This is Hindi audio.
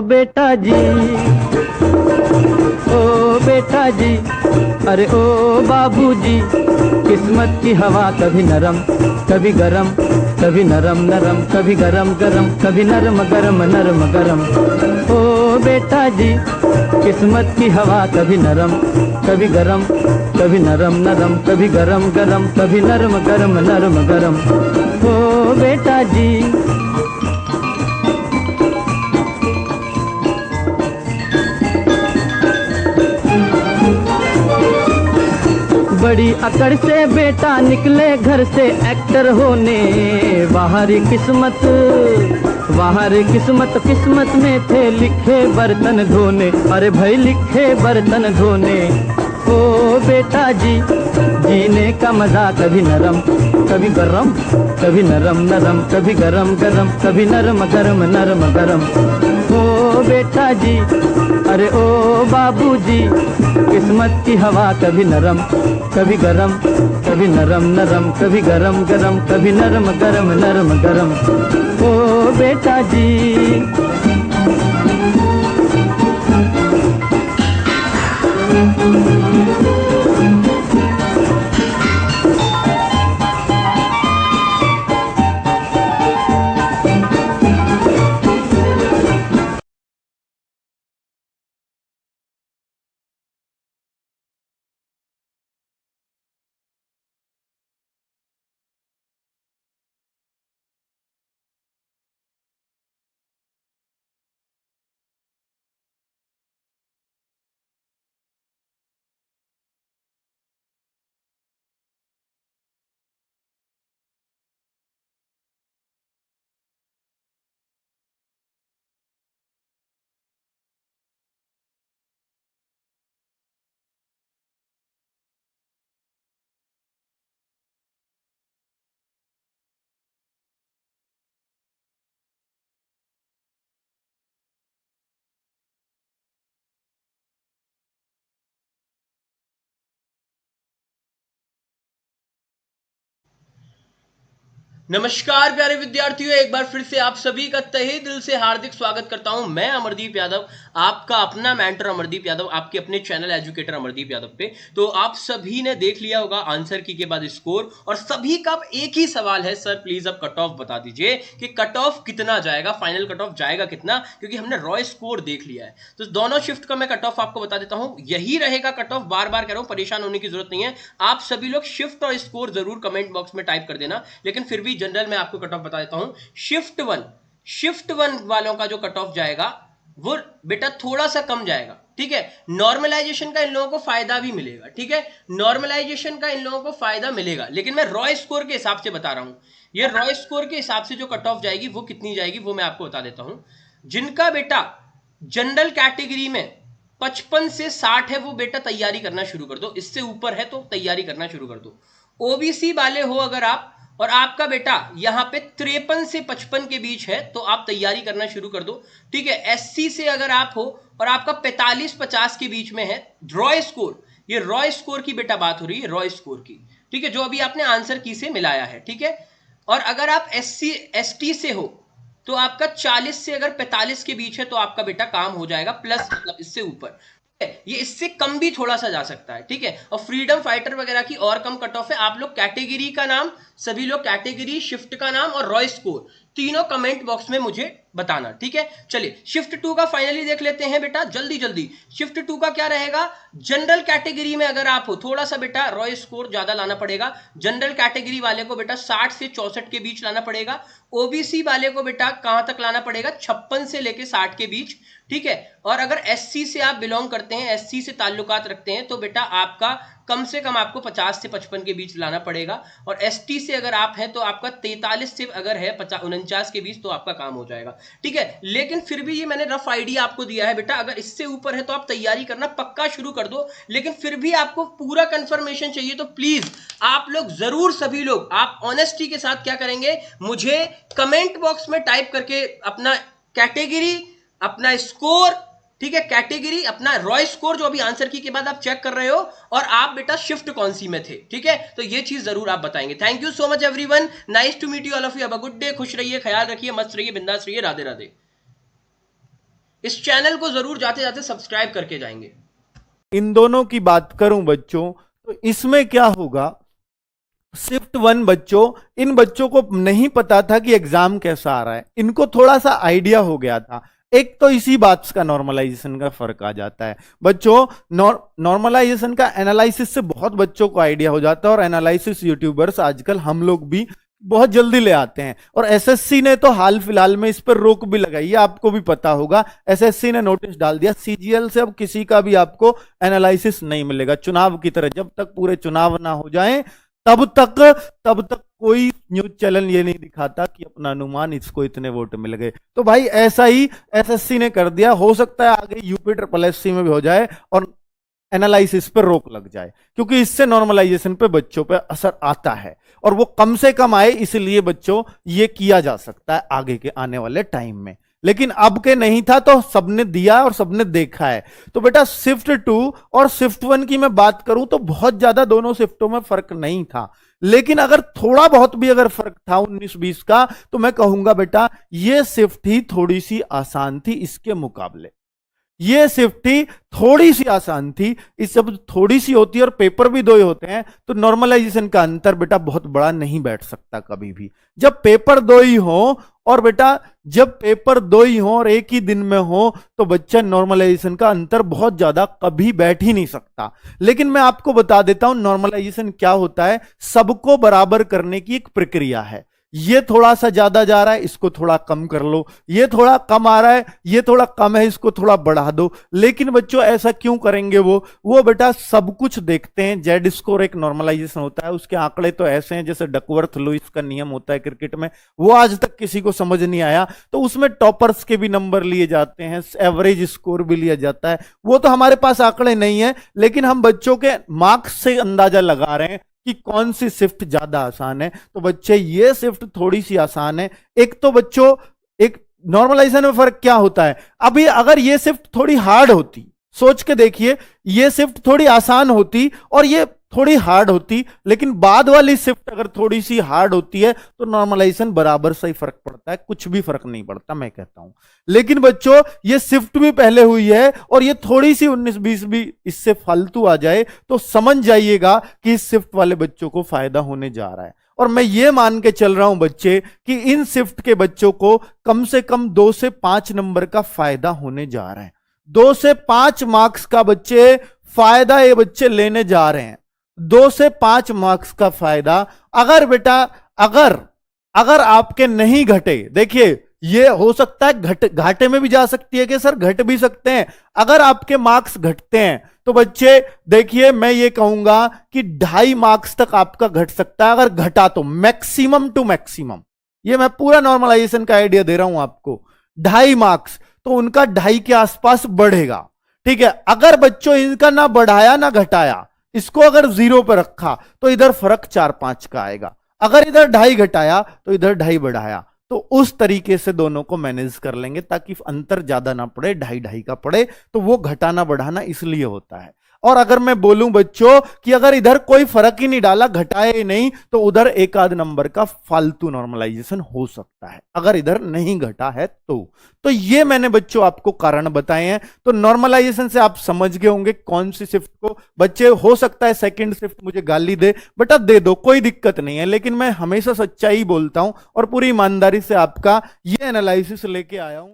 बेटा जी, ओ बेटा जी, अरे ओ बाबूजी, किस्मत की हवा कभी नरम कभी गरम, कभी नरम नरम कभी गरम गरम, कभी नरम गरम नरम गरम। ओ बेटा जी, किस्मत की हवा कभी नरम कभी गरम, कभी नरम नरम कभी गरम गरम, कभी नरम गरम नरम गरम। ओ बेटा जी। बड़ी अकड़ से बेटा निकले घर से एक्टर होने, बाहरी किस्मत किस्मत में थे लिखे बर्तन धोने, अरे भाई लिखे बर्तन धोने। ओ बेटा जी, जीने का मजा कभी नरम कभी गरम, कभी नरम नरम कभी गरम गरम, कभी नरम गरम नरम गरम। ओ बेटा जी, अरे ओ बाबूजी, किस्मत की हवा कभी नरम कभी गरम, कभी नरम नरम कभी गरम गरम, कभी नरम गरम नरम गरम। ओ बेटा जी। नमस्कार प्यारे विद्यार्थियों, एक बार फिर से आप सभी का तहे दिल से हार्दिक स्वागत करता हूं। मैं अमरदीप यादव, आपका अपना मेंटर अमरदीप यादव, आपके अपने चैनल एजुकेटर अमरदीप यादव पे। तो आप सभी ने देख लिया होगा आंसर की के बाद स्कोर, और सभी का एक ही सवाल है, सर प्लीज अब कट ऑफ बता दीजिए कि कट ऑफ कितना जाएगा, फाइनल कट ऑफ जाएगा कितना, क्योंकि हमने रॉ स्कोर देख लिया है। तो दोनों शिफ्ट का मैं कट ऑफ आपको बता देता हूं, यही रहेगा कट ऑफ। बार बार कह रहा हूं, परेशान होने की जरूरत नहीं है। आप सभी लोग शिफ्ट और स्कोर जरूर कमेंट बॉक्स में टाइप कर देना, लेकिन फिर भी जनरल में आपको कट ऑफ बता देता हूं। शिफ्ट वन वालों का जो कट ऑफ जाएगा वो बेटा थोड़ा सा कम जाएगा, ठीक है। नॉर्मलाइजेशन का इन लोगों को फायदा भी मिलेगा, ठीक है, नॉर्मलाइजेशन का इन लोगों को फायदा मिलेगा, लेकिन मैं रॉ स्कोर के हिसाब से बता रहा हूं। ये रॉ स्कोर के हिसाब से जो कट ऑफ जाएगी वो कितनी जाएगी वो मैं आपको बता देता हूं। जिनका बेटा जनरल कैटेगरी में 55 से 60 है वो बेटा तैयारी करना शुरू कर दो, इससे ऊपर है तो तैयारी करना शुरू कर दो। ओबीसी वाले हो अगर आप, और आपका बेटा यहां पे 53 से 55 के बीच है, तो आप तैयारी करना शुरू कर दो, ठीक है। एससी से अगर आप हो और आपका 45-50 के बीच में है, रॉ स्कोर, ये रॉ स्कोर की बेटा बात हो रही है, रॉ स्कोर की, ठीक है, जो अभी आपने आंसर की से मिलाया है, ठीक है। और अगर आप एससी एसटी से हो तो आपका 40 से अगर 45 के बीच है तो आपका बेटा काम हो जाएगा, प्लस मतलब इससे ऊपर, ये इससे कम भी थोड़ा सा जा सकता है, ठीक है। और फ्रीडम फाइटर वगैरह की और कम कट ऑफ है। आप लोग कैटेगरी का नाम, सभी लोग कैटेगरी, शिफ्ट का नाम और रॉ स्कोर तीनों कमेंट बॉक्स में मुझे बताना, ठीक है। चलिए शिफ्ट 2 का फाइनली देख लेते हैं बेटा, जल्दी जल्दी। शिफ्ट 2 का क्या रहेगा, जनरल कैटेगरी में अगर आप हो, थोड़ा सा बेटा रॉ स्कोर ज्यादा लाना पड़ेगा। जनरल कैटेगरी वाले को बेटा 60 से 64 के बीच लाना पड़ेगा। ओबीसी वाले को बेटा कहां तक लाना पड़ेगा, 56 से लेके 60 के बीच, ठीक है। और अगर एससी से आप बिलोंग करते हैं, एससी से ताल्लुकात रखते हैं, तो बेटा आपका कम से कम आपको 50 से 55 के बीच लाना पड़ेगा। और एसटी से अगर आप हैं तो आपका 43 से अगर है 49 के बीच, तो आपका काम हो जाएगा, ठीक है। लेकिन फिर भी ये मैंने रफ आइडिया आपको दिया है बेटा, अगर इससे ऊपर है तो आप तैयारी करना पक्का शुरू कर दो, लेकिन फिर भी आपको पूरा कंफर्मेशन चाहिए तो प्लीज आप लोग जरूर, सभी लोग आप ऑनेस्टी के साथ क्या करेंगे, मुझे कमेंट बॉक्स में टाइप करके अपना कैटेगरी, अपना स्कोर, ठीक है, कैटेगरी, अपना रॉ स्कोर जो अभी आंसर की के बाद आप चेक कर रहे हो, और आप बेटा शिफ्ट कौन सी में थे, ठीक है। तो ये चीज जरूर आप बताएंगे। Thank you so much everyone, nice to meet you all of you, have a good day, खुश रहिए, ख्याल रखिए, मस्त रहिए, बिंदास रहिए, राधे राधे। इस चैनल को जरूर जाते जाते सब्सक्राइब करके जाएंगे। इन दोनों की बात करूं बच्चों, तो इसमें क्या होगा, शिफ्ट 1 बच्चों, इन बच्चों को नहीं पता था कि एग्जाम कैसा आ रहा है, इनको थोड़ा सा आइडिया हो गया था। एक तो इसी बात का नॉर्मलाइजेशन का फर्क आ जाता है बच्चों। नॉर्मलाइजेशन का एनालिसिस से बहुत बच्चों को आइडिया हो जाता है, और एनालिसिस यूट्यूबर्स आजकल हम लोग भी बहुत जल्दी ले आते हैं। और एसएससी ने तो हाल फिलहाल में इस पर रोक भी लगाई है, आपको भी पता होगा। एसएससी ने नोटिस डाल दिया, सीजीएल से अब किसी का भी आपको एनालिसिस नहीं मिलेगा। चुनाव की तरह जब तक पूरे चुनाव ना हो जाएं तब तक कोई न्यूज चैनल ये नहीं दिखाता कि अपना अनुमान इसको इतने वोट मिल गए। तो भाई ऐसा ही एसएससी ने कर दिया। हो सकता है आगे यूपी SSC में भी हो जाए और एनालिसिस पर रोक लग जाए, क्योंकि इससे नॉर्मलाइजेशन पे बच्चों पे असर आता है, और वो कम से कम आए, इसलिए बच्चों ये किया जा सकता है आगे के आने वाले टाइम में। लेकिन अब के नहीं था तो सबने दिया और सबने देखा है। तो बेटा शिफ्ट 2 और शिफ्ट 1 की मैं बात करूं तो बहुत ज्यादा दोनों शिफ्टों में फर्क नहीं था, लेकिन अगर थोड़ा बहुत भी अगर फर्क था 19-20 का, तो मैं कहूंगा बेटा ये शिफ्ट ही थोड़ी सी आसान थी इसके मुकाबले। ये शिफ्ट ही थोड़ी सी आसान थी। इस सब थोड़ी सी होती है और पेपर भी 2 ही होते हैं, तो नॉर्मलाइजेशन का अंतर बेटा बहुत बड़ा नहीं बैठ सकता कभी भी। जब पेपर 2 ही हो, और बेटा जब पेपर 2 ही हो और एक ही दिन में हो, तो बच्चा नॉर्मलाइजेशन का अंतर बहुत ज्यादा कभी बैठ ही नहीं सकता। लेकिन मैं आपको बता देता हूं नॉर्मलाइजेशन क्या होता है। सबको बराबर करने की एक प्रक्रिया है। ये थोड़ा सा ज्यादा जा रहा है, इसको थोड़ा कम कर लो, ये थोड़ा कम आ रहा है, ये थोड़ा कम है, इसको थोड़ा बढ़ा दो। लेकिन बच्चों ऐसा क्यों करेंगे वो बेटा सब कुछ देखते हैं। जेड स्कोर एक नॉर्मलाइजेशन होता है, उसके आंकड़े तो ऐसे हैं जैसे डकवर्थ लुईस का नियम होता है क्रिकेट में, वो आज तक किसी को समझ नहीं आया। तो उसमें टॉपर्स के भी नंबर लिए जाते हैं, एवरेज स्कोर भी लिया जाता है। वो तो हमारे पास आंकड़े नहीं है, लेकिन हम बच्चों के मार्क्स से अंदाजा लगा रहे हैं कि कौन सी शिफ्ट ज्यादा आसान है। तो बच्चे ये शिफ्ट थोड़ी सी आसान है। एक तो बच्चों एक नॉर्मलाइजेशन में फर्क क्या होता है, अभी अगर ये शिफ्ट थोड़ी हार्ड होती, सोच के देखिए, ये शिफ्ट थोड़ी आसान होती और ये थोड़ी हार्ड होती, लेकिन बाद वाली शिफ्ट अगर थोड़ी सी हार्ड होती है तो नॉर्मलाइजेशन बराबर सही फर्क पड़ता है, कुछ भी फर्क नहीं पड़ता मैं कहता हूं। लेकिन बच्चों ये शिफ्ट भी पहले हुई है और ये थोड़ी सी 19-20 भी इससे फालतू आ जाए तो समझ जाइएगा कि इस शिफ्ट वाले बच्चों को फायदा होने जा रहा है। और मैं ये मान के चल रहा हूं बच्चे कि इन शिफ्ट के बच्चों को कम से कम 2 से 5 नंबर का फायदा होने जा रहा है। 2 से 5 मार्क्स का बच्चे फायदा ये बच्चे लेने जा रहे हैं। 2 से 5 मार्क्स का फायदा। अगर बेटा अगर आपके नहीं घटे, देखिए ये हो सकता है घाटे में भी जा सकती है कि सर घट भी सकते हैं। अगर आपके मार्क्स घटते हैं तो बच्चे देखिए मैं ये कहूंगा कि 2.5 मार्क्स तक आपका घट सकता है। अगर घटा तो मैक्सिमम टू मैक्सिमम, ये मैं पूरा नॉर्मलाइजेशन का आइडिया दे रहा हूं आपको, 2.5 मार्क्स तो उनका 2.5 के आसपास बढ़ेगा। ठीक है, अगर बच्चों इनका ना बढ़ाया ना घटाया, इसको अगर 0 पर रखा तो इधर फर्क 4-5 का आएगा। अगर इधर 2.5 घटाया तो इधर 2.5 बढ़ाया, तो उस तरीके से दोनों को मैनेज कर लेंगे ताकि अंतर ज्यादा ना पड़े, 2.5 का पड़े। तो वो घटाना बढ़ाना इसलिए होता है। और अगर मैं बोलूं बच्चों कि अगर इधर कोई फर्क ही नहीं डाला, घटाए ही नहीं, तो उधर 1-आध नंबर का फालतू नॉर्मलाइजेशन हो सकता है अगर इधर नहीं घटा है तो ये मैंने बच्चों आपको कारण बताए हैं। तो नॉर्मलाइजेशन से आप समझ गए होंगे कौन सी शिफ्ट को बच्चे, हो सकता है सेकंड शिफ्ट मुझे गाली दे, बेटा दे दो, कोई दिक्कत नहीं है, लेकिन मैं हमेशा सच्चाई बोलता हूं और पूरी ईमानदारी से आपका ये एनालिसिस लेके आया हूं।